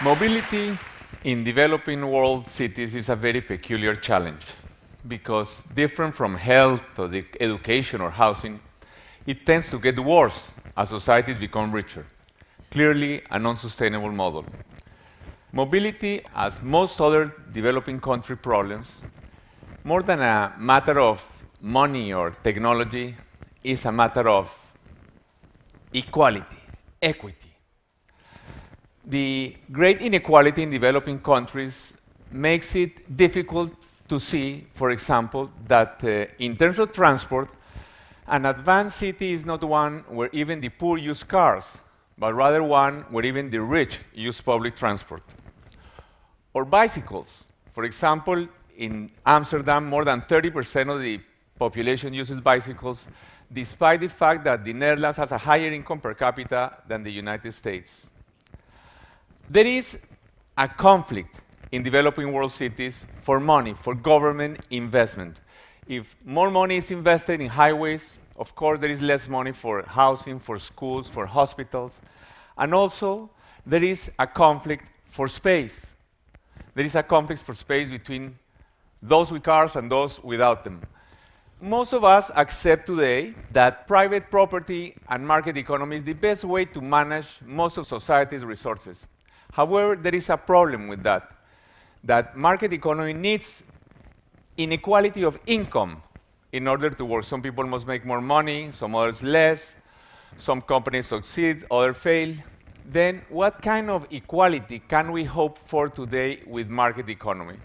Mobility in developing world cities is a very peculiar challenge because different from health or education or housing, it tends to get worse as societies become richer. Clearly an unsustainable model. Mobility, as most other developing country problems, more than a matter of money or technology, is a matter of equality, equity. The great inequality in developing countries makes it difficult to see, for example, that in terms of transport, an advanced city is not one where even the poor use cars, but rather one where even the rich use public transport. Or bicycles. For example, in Amsterdam, more than 30% of the population uses bicycles, despite the fact that the Netherlands has a higher income per capita than the United States. There is a conflict in developing world cities for money, for government investment. If more money is invested in highways, of course there is less money for housing, for schools, for hospitals. And also, there is a conflict for space. There is a conflict for space between those with cars and those without them. Most of us accept today that private property and market economy is the best way to manage most of society's resources. However, there is a problem with that market economy needs inequality of income in order to work. Some people must make more money, some others less, some companies succeed, others fail. Then what kind of equality can we hope for today with market economy?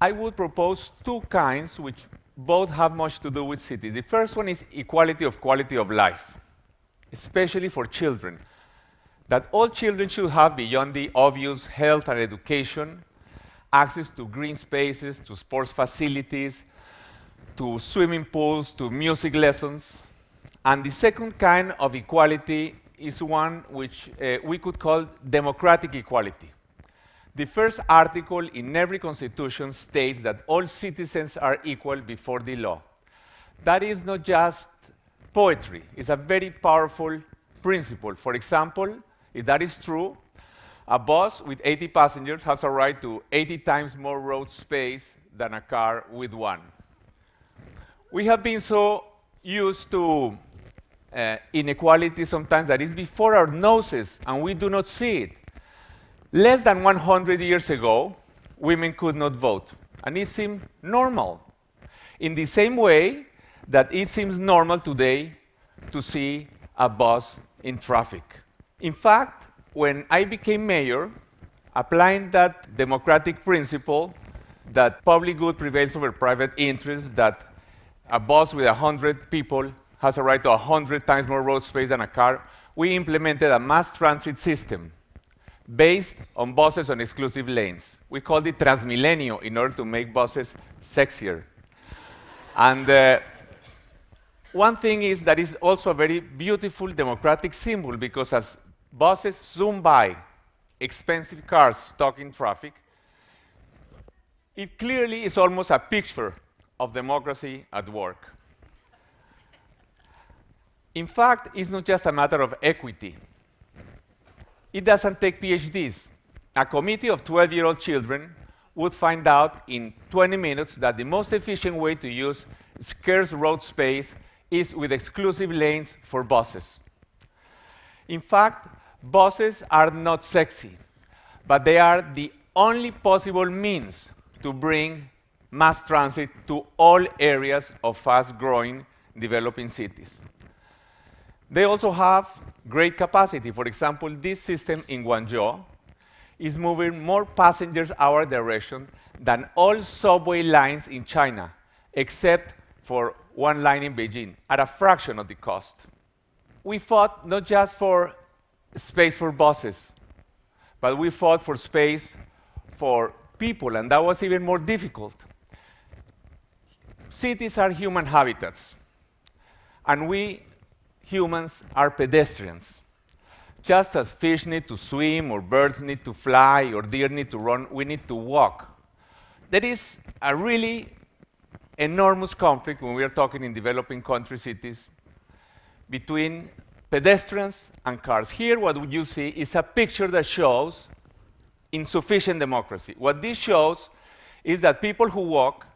I would propose two kinds which both have much to do with cities. The first one is equality of quality of life, especially for children. That all children should have, beyond the obvious health and education, access to green spaces, to sports facilities, to swimming pools, to music lessons. And the second kind of equality is one which we could call democratic equality. The first article in every constitution states that all citizens are equal before the law. That is not just poetry, it's a very powerful principle. For example, if that is true, a bus with 80 passengers has a right to 80 times more road space than a car with one. We have been so used to inequality sometimes that is before our noses and we do not see it. Less than 100 years ago, women could not vote, and it seemed normal. In the same way that it seems normal today to see a bus in traffic. In fact, when I became mayor, applying that democratic principle that public good prevails over private interest, that a bus with 100 people has a right to 100 times more road space than a car, we implemented a mass transit system based on buses on exclusive lanes. We called it Transmilenio in order to make buses sexier. And one thing is that it's also a very beautiful democratic symbol, because as buses zoom by expensive cars stuck in traffic, it clearly is almost a picture of democracy at work. In fact, it's not just a matter of equity. It doesn't take PhDs. A committee of 12-year-old children would find out in 20 minutes that the most efficient way to use scarce road space is with exclusive lanes for buses. In fact, buses are not sexy, but they are the only possible means to bring mass transit to all areas of fast-growing developing cities. They also have great capacity. For example, this system in Guangzhou is moving more passengers our direction than all subway lines in China, except for one line in Beijing, at a fraction of the cost. We fought not just for space for buses, but we fought for space for people, and that was even more difficult. Cities are human habitats, and we humans are pedestrians. Just as fish need to swim, or birds need to fly, or deer need to run, we need to walk. There is a really enormous conflict when we are talking in developing country cities between pedestrians and cars. Here, what you see is a picture that shows insufficient democracy. What this shows is that people who walk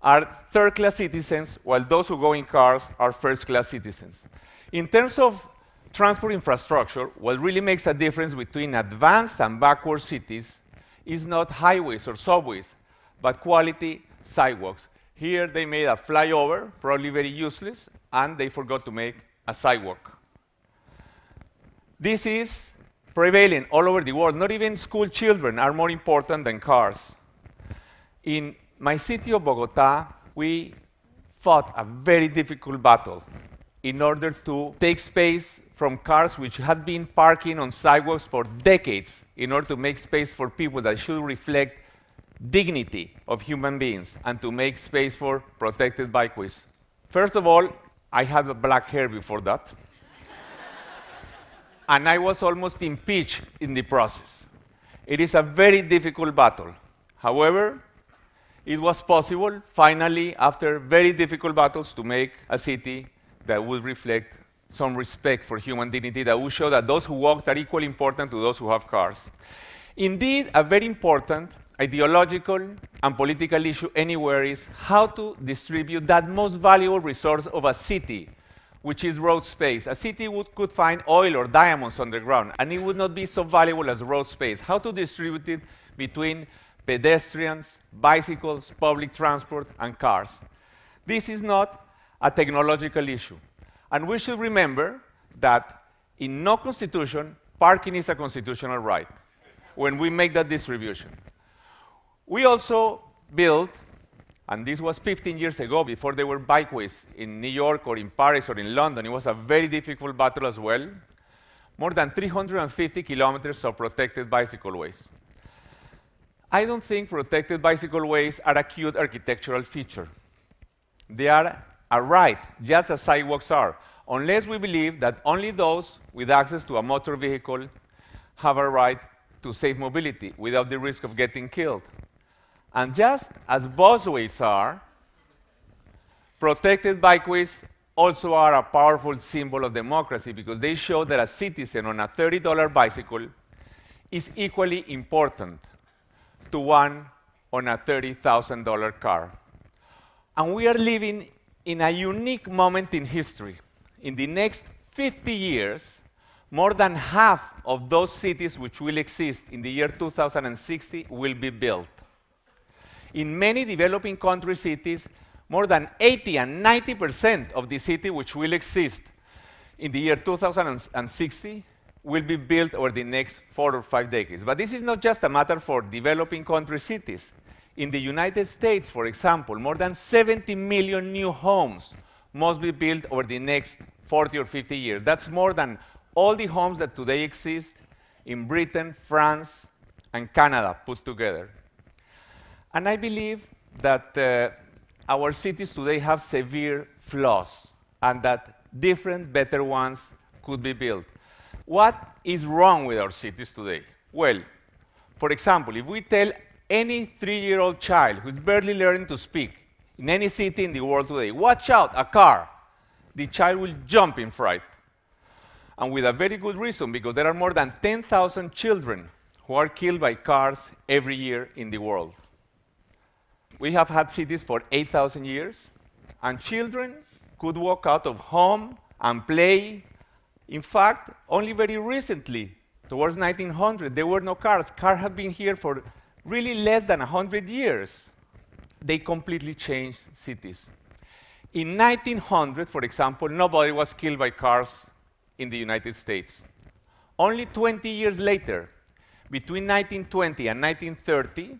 are third-class citizens, while those who go in cars are first-class citizens. In terms of transport infrastructure, what really makes a difference between advanced and backward cities is not highways or subways, but quality sidewalks. Here they made a flyover, probably very useless, and they forgot to make a sidewalk. This is prevalent all over the world. Not even school children are more important than cars. In my city of Bogota, we fought a very difficult battle in order to take space from cars which had been parking on sidewalks for decades in order to make space for people that should reflect dignity of human beings and to make space for protected bikeways. First of all, I had black hair before that. And I was almost impeached in the process. It is a very difficult battle. However, it was possible, finally, after very difficult battles, to make a city that would reflect some respect for human dignity, that would show that those who walk are equally important to those who have cars. Indeed, a very important ideological and political issue anywhere is how to distribute that most valuable resource of a city, which is road space. A city could find oil or diamonds underground, and it would not be so valuable as road space. How to distribute it between pedestrians, bicycles, public transport, and cars. This is not a technological issue. And we should remember that in no constitution, parking is a constitutional right when we make that distribution. We also built, and this was 15 years ago, before there were bikeways in New York or in Paris or in London. It was a very difficult battle as well. More than 350 kilometers of protected bicycle ways. I don't think protected bicycle ways are a cute architectural feature. They are a right, just as sidewalks are, unless we believe that only those with access to a motor vehicle have a right to safe mobility without the risk of getting killed. And just as busways are, protected bikeways also are a powerful symbol of democracy because they show that a citizen on a $30 bicycle is equally important to one on a $30,000 car. And we are living in a unique moment in history. In the next 50 years, more than half of those cities which will exist in the year 2060 will be built. In many developing country cities, more than 80 and 90% of the city which will exist in the year 2060 will be built over the next 4 or 5 decades. But this is not just a matter for developing country cities. In the United States, for example, more than 70 million new homes must be built over the next 40 or 50 years. That's more than all the homes that today exist in Britain, France, and Canada put together. And I believe that our cities today have severe flaws and that different, better ones could be built. What is wrong with our cities today? Well, for example, if we tell any 3-year-old child who's barely learning to speak in any city in the world today, watch out, a car, the child will jump in fright. And with a very good reason, because there are more than 10,000 children who are killed by cars every year in the world. We have had cities for 8,000 years, and children could walk out of home and play. In fact, only very recently, towards 1900, there were no cars. Cars have been here for really less than 100 years. They completely changed cities. In 1900, for example, nobody was killed by cars in the United States. Only 20 years later, between 1920 and 1930,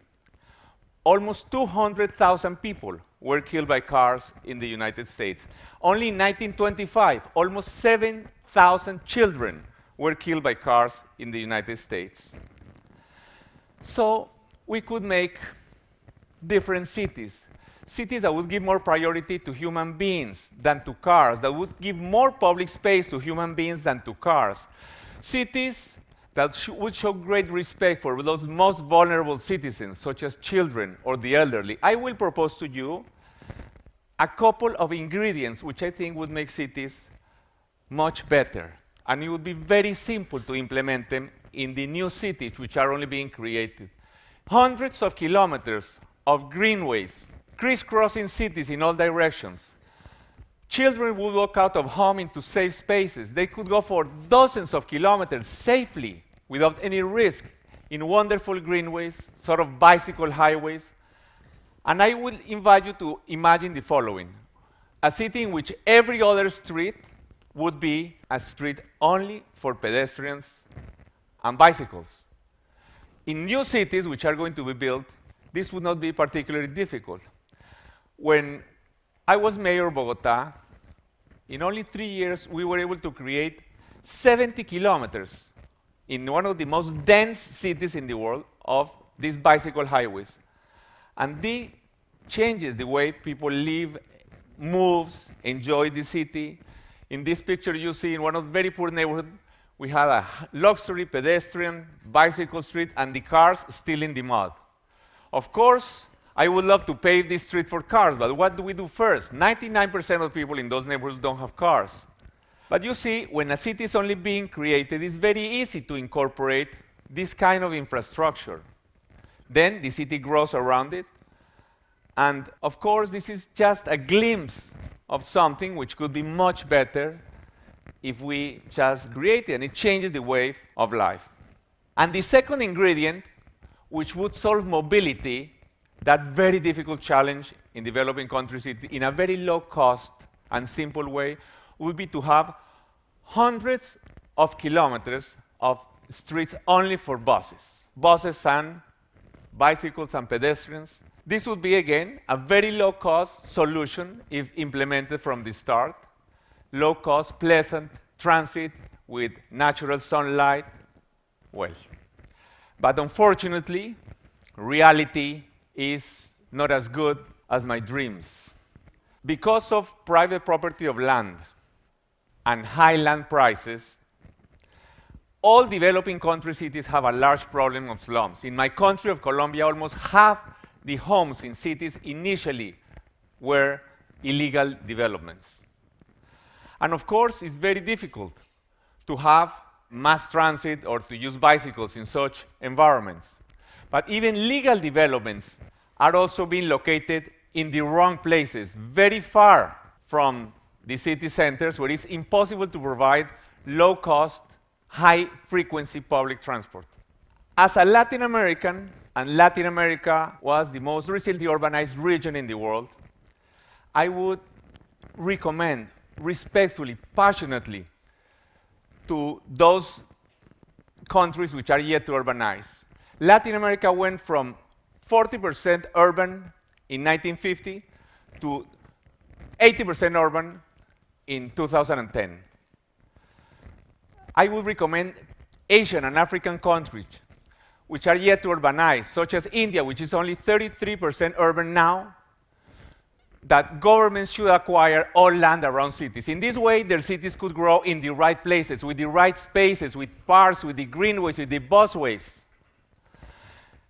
almost 200,000 people were killed by cars in the United States. Only in 1925, almost 7,000 children were killed by cars in the United States. So we could make different cities. Cities that would give more priority to human beings than to cars, that would give more public space to human beings than to cars. Cities that would show great respect for those most vulnerable citizens, such as children or the elderly. I will propose to you a couple of ingredients which I think would make cities much better. And it would be very simple to implement them in the new cities which are only being created. Hundreds of kilometers of greenways, crisscrossing cities in all directions. Children would walk out of home into safe spaces. They could go for dozens of kilometers safely, without any risk, in wonderful greenways, sort of bicycle highways. And I will invite you to imagine the following: a city in which every other street would be a street only for pedestrians and bicycles. In new cities which are going to be built, this would not be particularly difficult. When I was mayor of Bogota, in only 3 years, we were able to create 70 kilometers in one of the most dense cities in the world of these bicycle highways. And this changes the way people live, moves, enjoy the city. In this picture, you see in one of very poor neighborhoods, we have a luxury pedestrian bicycle street and the cars still in the mud. Of course, I would love to pave this street for cars, but what do we do first? 99% of people in those neighborhoods don't have cars. But you see, when a city is only being created, it's very easy to incorporate this kind of infrastructure. Then the city grows around it. And of course, this is just a glimpse of something which could be much better if we just create it, and it changes the way of life. And the second ingredient, which would solve mobility, that very difficult challenge in developing countries in a very low cost and simple way, would be to have hundreds of kilometers of streets only for buses. Buses and bicycles and pedestrians. This would be, again, a very low-cost solution if implemented from the start. Low-cost, pleasant transit with natural sunlight. Well, but unfortunately, reality is not as good as my dreams. Because of private property of land and high land prices, all developing country cities have a large problem of slums. In my country of Colombia, almost half the homes in cities initially were illegal developments. And of course, it's very difficult to have mass transit or to use bicycles in such environments. But even legal developments are also being located in the wrong places, very far from the city centers, where it's impossible to provide low-cost, high-frequency public transport. As a Latin American, and Latin America was the most recently urbanized region in the world, I would recommend respectfully, passionately, to those countries which are yet to urbanize. Latin America went from 40% urban in 1950 to 80% urban in 2010. I would recommend Asian and African countries which are yet to urbanize, such as India, which is only 33% urban now, that governments should acquire all land around cities. In this way, their cities could grow in the right places, with the right spaces, with parks, with the greenways, with the busways.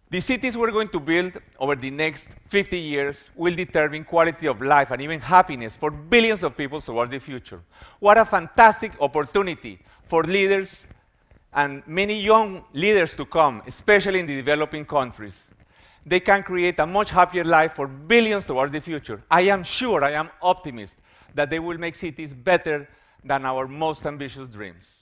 The cities we're going to build over the next 50 years will determine quality of life and even happiness for billions of people towards the future. What a fantastic opportunity for leaders and many young leaders to come, especially in the developing countries. They can create a much happier life for billions towards the future. I am sure, I am optimist, that they will make cities better than our most ambitious dreams.